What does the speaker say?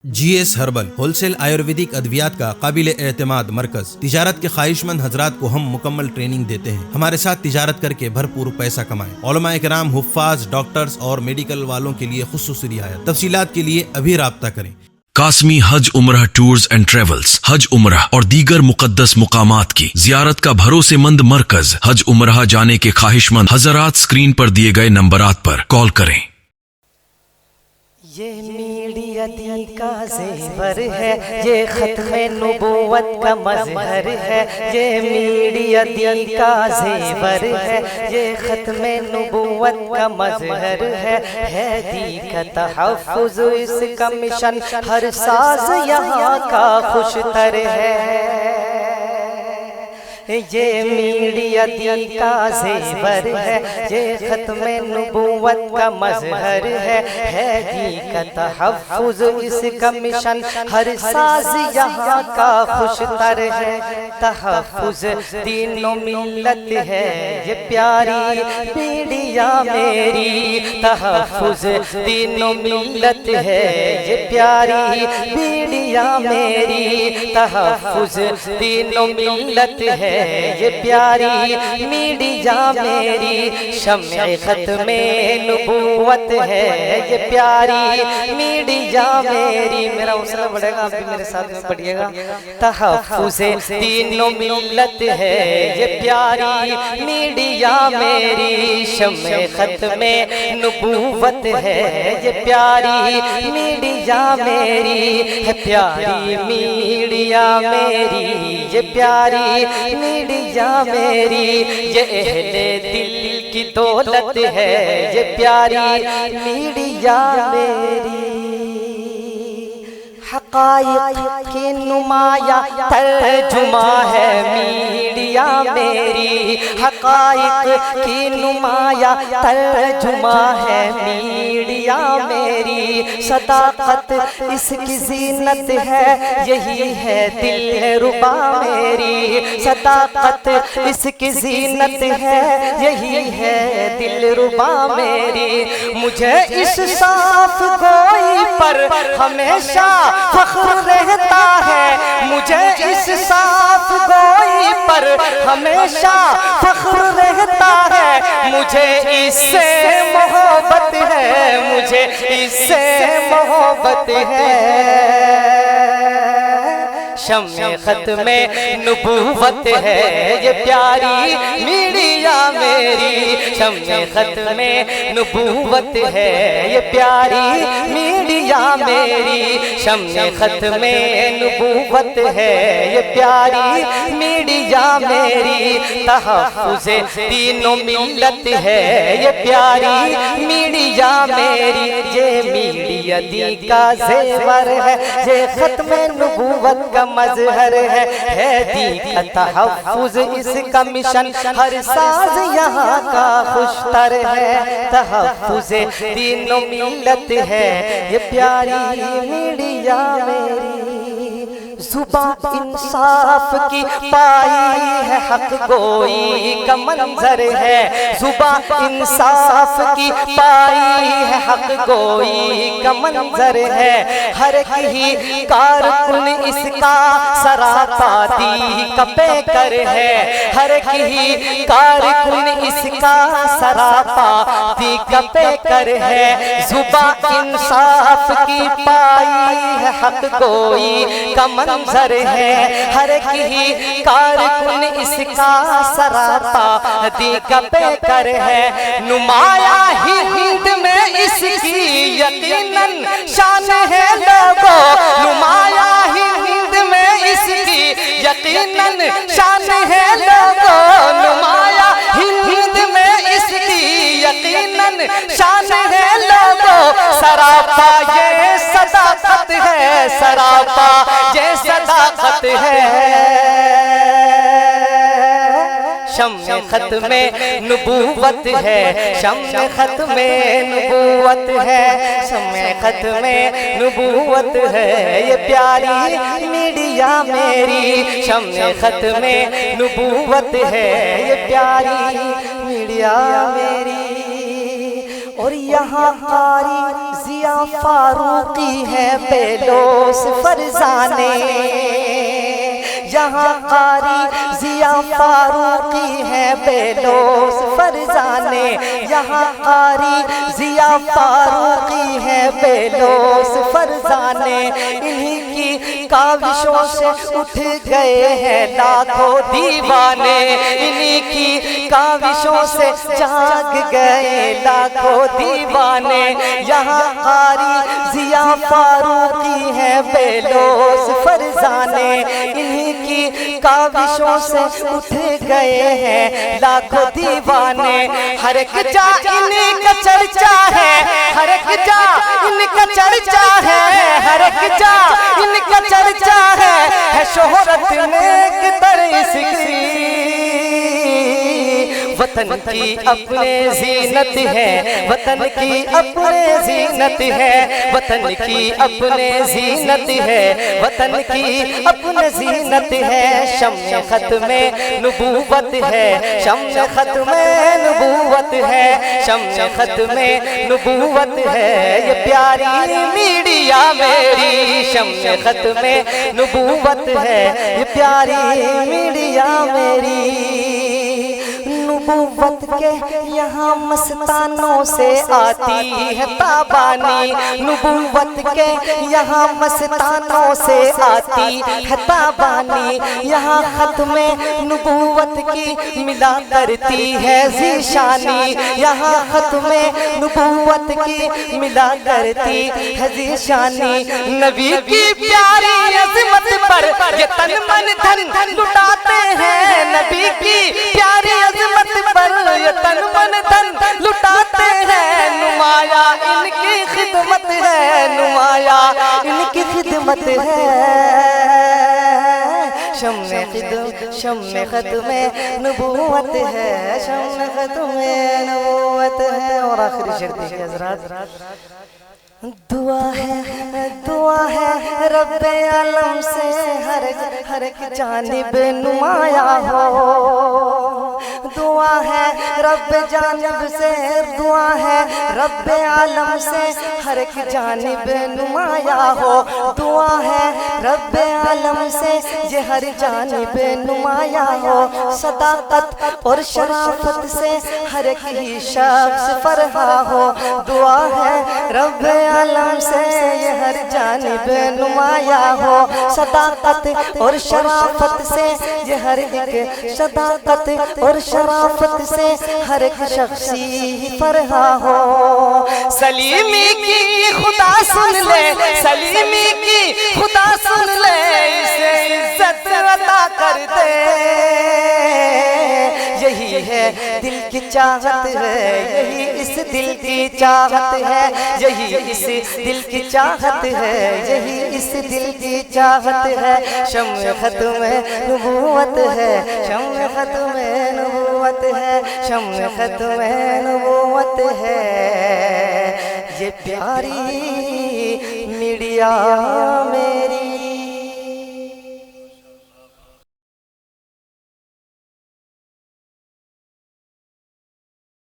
GS herbal wholesale Ayurvedic ادویات کا قابل اعتماد مرکز۔ تجارت کے خواہش مند حضرات کو ہم مکمل ٹریننگ دیتے ہیں۔ ہمارے ساتھ تجارت کر کے بھرپور پیسہ کمائیں۔ علماء کرام، حفاظ، ڈاکٹرز اور میڈیکل والوں کے لیے خصوصی رعایت۔ تفصیلات کے لیے ابھی رابطہ کریں۔ قاسمی حج عمرہ ٹورز اینڈ ٹریولز حج عمرہ اور دیگر مقدس مقامات کی زیارت کا بھروسے مند مرکز۔ حج عمرہ جانے کے خواہش مند حضرات اسکرین پر دیے گئے نمبرات پر کال کریں۔ یہ میڈیا دین کا زیور ہے، یہ ختم نبوت کا مظہر ہے۔ یہ میڈیا دین کا زیور ہے، یہ ختم نبوت کا مظہر ہے۔ دی کا تحفظ اس کا مشن، ہر ساز یہاں کا خوش تر ہے۔ یہ میڈیا دین کا زیور ہے، یہ ختم نبوت کا مظہر ہے۔ دی کا تحفظ اس کا مشن، ہر ساز یہاں کا خوش تر ہے۔ تحفظ دین و ملت ہے، یہ پیاری میڈیا میری۔ تحفظ دین و ملت ہے، یہ پیاری میڈیا میری۔ تحفظ دین و ملت ہے، یہ پیاری میڈیا میری۔ شمع ختم نبوت ہے، یہ پیاری میڈیا میری۔ میرا حوصلہ بڑھے گا، آپ بھی میرے ساتھ میں پڑھیے گا۔ تحفظ دین و ملت ہے، یہ پیاری میڈیا میری۔ شمع ختم نبوت ہے، یہ پیاری میڈیا میری۔ ہے پیاری میڈیا میری، یہ پیاری میڈیا میری۔ یہ اہل دل کی دولت ہے، یہ پیاری میڈیا میری۔ حقائق کی نمایاں ترجمہ ہے میڈیا میری۔ حقائق کی نمایاں ترجمہ ہے میڈیا میری۔ صداقت اس کی زینت ہے، یہی ہے دل ربا میری۔ صداقت اس کی زینت ہے، یہی ہے دل ربا میری۔ مجھے اس صاف گوئی پر ہمیشہ فخر رہتا ہے۔ مجھے اس صاف گوئی پر ہمیشہ فخر رہتا ہے۔ مجھے اس سے محبت ہے، مجھے اس سے محبت ہے۔ شمع ختم نبوت ہے، یہ پیاری میڈیا میری۔ شمع ختم نبوت ہے، یہ پیاری میڈیا میری۔ شمع ختم نبوت ہے، یہ پیاری میڈیا میری۔ تحفظ دین و ملت ہے، یہ پیاری میڈیا میری۔ یہ میڈیا دین کا زیور ہے، یہ ختم نبوت کا مظہر ہے۔ دی کا تحفظ اس کا مشن، ہر ساز یہاں کا خوش تر ہے۔ تحفظ دین و ملت ہے، یہ پیاری میڈیا میری۔ زباں انصاف کی پائی ہے، حق گوئی کا منظر ہے۔ زباں انصاف کی پائی ہے، حق گوئی کا منظر ہے۔ ہر ہی کارکن اس کا سراپا دی کا پیکر ہے۔ ہر ہی کارکن اس کا سراپا دی کا پیکر ہے۔ زباں انصاف کی پائی ہے، حق گوئی کا منظر ہے۔ ہر ہی کارکن اس کا سراپا دی کا پیکر ہے۔ نمایاں ہی ہند میں اس کی یقیناً شان ہے لوگو۔ نمایاں ہی ہند میں اس کی یقیناً شان ہے لوگو۔ نمایاں ہی ہند میں اس کی یقیناً شان ہے لوگو۔ سراپا یہ صداقت ہے، سراپا یہ صداقت ہے۔ شمع ختم نبوت ہے، شمع ختم نبوت ہے۔ شمع ختم نبوت ہے، یہ پیاری میڈیا میری۔ شمع ختم نبوت ہے، یہ پیاری میڈیا میری۔ اور یہاں قاری ضیاء ضیا فاروقی ہے بے لوث فرزانے، یہاں قاری ضیا فاروقی ہے بے لوث فرزانے، یہاں قاری ضیا فاروقی ہے بے لوث فرزانے، انہی کی کاوشوں سے اٹھ گئے ہیں لاکھوں دیوانے، انہی کی کاوشوں سے جاگ گئے لاکھوں دیوانے، یہاں قاری ضیا فاروقی ہے بے لوث فرزانے، انہی کی کاوشوں سے اٹھ گئے ہیں لاکھوں دیوانے، ہر ایک جا ان کا چرچا ہے، ہر ایک جا ان کا چرچا ہے، ہر ایک جا ان کا چرچا ہے شہرت نیک در اس کی، وطن کی اپنے زینت ہے، وطن کی اپنے زینت ہے، وطن کی اپنے زینت ہے، وطن کی اپنے زینت ہے، شمع ختم نبوت ہے، شمع ختم نبوت ہے، شمع ختم نبوت ہے، یہ پیاری میڈیا میری شمع ختم نبوت ہے، یہ پیاری میڈیا میری، نبوت کے یہاں مستانوں سے آتی ہے تابانی، نبوت کے یہاں مستانوں سے آتی ہے تابانی، یہاں ختم نبوت کی ملا کرتی ہے ذیشانی، یہاں ختم نبوت کی ملا کرتی ہے ذیشانی، نبی کی پیاری عظمت پر یہ تن من دھن لٹاتے ہیں، نبی کی پیاری عظمت پر یہ تن من دھن لٹاتے ہیں، نمایاں ان کی خدمت ہے، نمایاں ان کی خدمت ہے، شمع ختم نبوت ہے، شمع ختم نبوت ہے، اور آخری شعر دیکھیں حضرات، دعا ہے رب عالم سے ہر ایک جانب نمایاں ہو، دعا ہے رب جانب سے، دعا ہے رب عالم سے ہر ایک جانب نمایاں ہو، دعا ہے رب عالم سے یہ ہر جانب نمایاں ہو، صداقت اور شرافت سے ہر ایک ہی شخص فرحا ہو، دعا ہے رب عالم سے یہ ہر جانب نمایاں ہو، صداقت اور شرافت سے یہ ہر ایک، صداقت اور شرافت سے ہر ایک شخصی فرحا ہو، سلیمی کی خدا سن لے، سلیمی کی خدا سن لے، اسے عزت عطا کر دے، یہی ہے دل کی چاہت ہے، یہی اس دل کی چاہت ہے، یہی اس دل کی چاہت ہے، یہی اس دل کی چاہت ہے، شمع ختم نبوت ہے، شمع ختم نبوت ہے، شمع ختم نبوت ہے، یہ پیاری میڈیا میری